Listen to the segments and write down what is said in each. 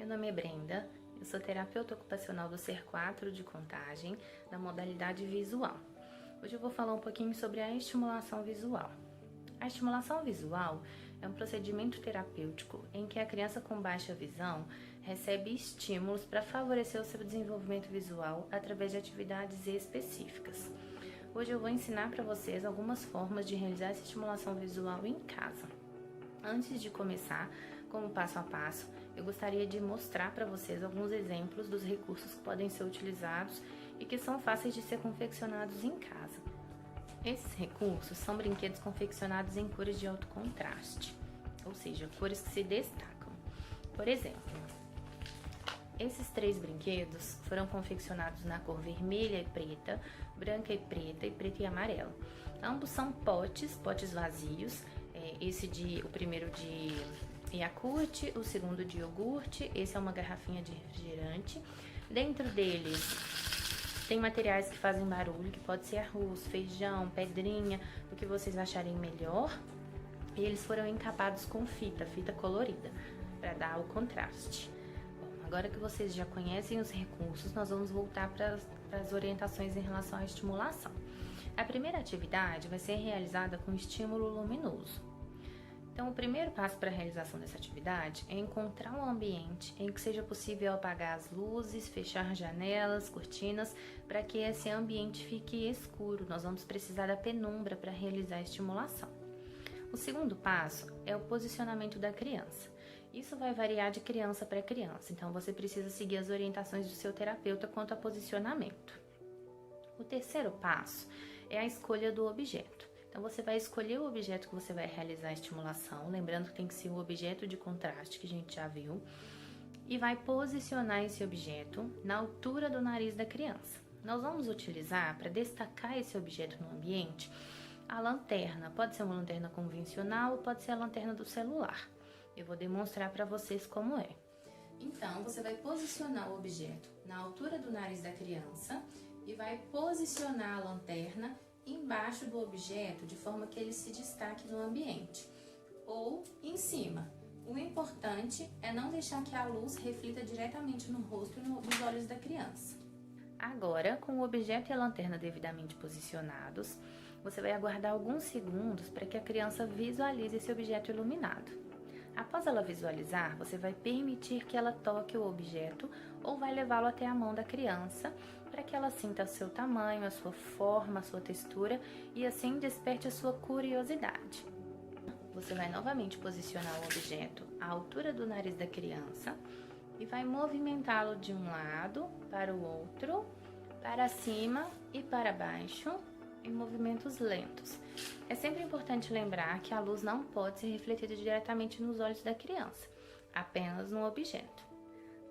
nome é Brenda, eu sou terapeuta ocupacional do Ser 4 de Contagem, da modalidade visual. Hoje eu vou falar um pouquinho sobre a estimulação visual. A estimulação visual é um procedimento terapêutico em que a criança com baixa visão recebe estímulos para favorecer o seu desenvolvimento visual através de atividades específicas. Hoje eu vou ensinar para vocês algumas formas de realizar essa estimulação visual em casa. Antes de começar, como passo a passo, eu gostaria de mostrar para vocês alguns exemplos dos recursos que podem ser utilizados e que são fáceis de ser confeccionados em casa. Esses recursos são brinquedos confeccionados em cores de alto contraste, ou seja, cores que se destacam. Por exemplo, esses 3 brinquedos foram confeccionados na cor vermelha e preta, branca e preta e amarela. Ambos são potes vazios, o primeiro de Yakult, o segundo de iogurte, esse é uma garrafinha de refrigerante. Dentro deles tem materiais que fazem barulho, que pode ser arroz, feijão, pedrinha, o que vocês acharem melhor. E eles foram encapados com fita colorida, para dar o contraste. Bom, agora que vocês já conhecem os recursos, nós vamos voltar para as orientações em relação à estimulação. A primeira atividade vai ser realizada com estímulo luminoso. Então, o primeiro passo para a realização dessa atividade é encontrar um ambiente em que seja possível apagar as luzes, fechar janelas, cortinas, para que esse ambiente fique escuro. Nós vamos precisar da penumbra para realizar a estimulação. O segundo passo é o posicionamento da criança. Isso vai variar de criança para criança, então você precisa seguir as orientações do seu terapeuta quanto a posicionamento. O terceiro passo é a escolha do objeto. Então, você vai escolher o objeto que você vai realizar a estimulação, lembrando que tem que ser um objeto de contraste, que a gente já viu, e vai posicionar esse objeto na altura do nariz da criança. Nós vamos utilizar, para destacar esse objeto no ambiente, a lanterna. Pode ser uma lanterna convencional ou pode ser a lanterna do celular. Eu vou demonstrar para vocês como é. Então, você vai posicionar o objeto na altura do nariz da criança e vai posicionar a lanterna embaixo do objeto, de forma que ele se destaque no ambiente, ou em cima. O importante é não deixar que a luz reflita diretamente no rosto e nos olhos da criança. Agora, com o objeto e a lanterna devidamente posicionados, você vai aguardar alguns segundos para que a criança visualize esse objeto iluminado. Após ela visualizar, você vai permitir que ela toque o objeto ou vai levá-lo até a mão da criança para que ela sinta o seu tamanho, a sua forma, a sua textura e assim desperte a sua curiosidade. Você vai novamente posicionar o objeto à altura do nariz da criança e vai movimentá-lo de um lado para o outro, para cima e para baixo, em movimentos lentos. É sempre importante lembrar que a luz não pode ser refletida diretamente nos olhos da criança, apenas no objeto.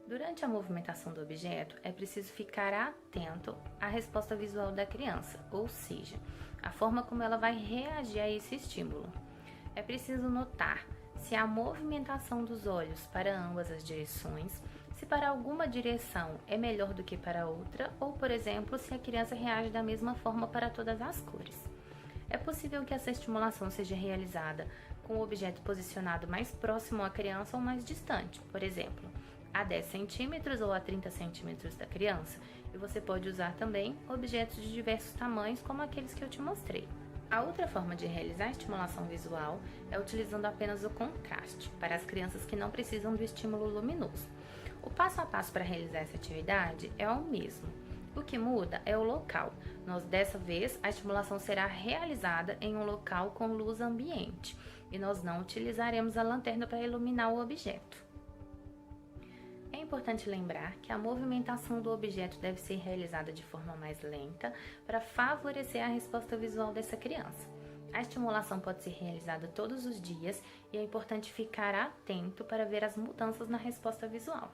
Durante a movimentação do objeto, é preciso ficar atento à resposta visual da criança, ou seja, a forma como ela vai reagir a esse estímulo. É preciso notar se a movimentação dos olhos para ambas as direções, se para alguma direção é melhor do que para outra, ou, por exemplo, se a criança reage da mesma forma para todas as cores. É possível que essa estimulação seja realizada com o objeto posicionado mais próximo à criança ou mais distante, por exemplo, a 10 centímetros ou a 30 centímetros da criança, e você pode usar também objetos de diversos tamanhos, como aqueles que eu te mostrei. A outra forma de realizar a estimulação visual é utilizando apenas o contraste, para as crianças que não precisam do estímulo luminoso. O passo a passo para realizar essa atividade é o mesmo. O que muda é o local. Dessa vez, a estimulação será realizada em um local com luz ambiente e nós não utilizaremos a lanterna para iluminar o objeto. É importante lembrar que a movimentação do objeto deve ser realizada de forma mais lenta para favorecer a resposta visual dessa criança. A estimulação pode ser realizada todos os dias e é importante ficar atento para ver as mudanças na resposta visual.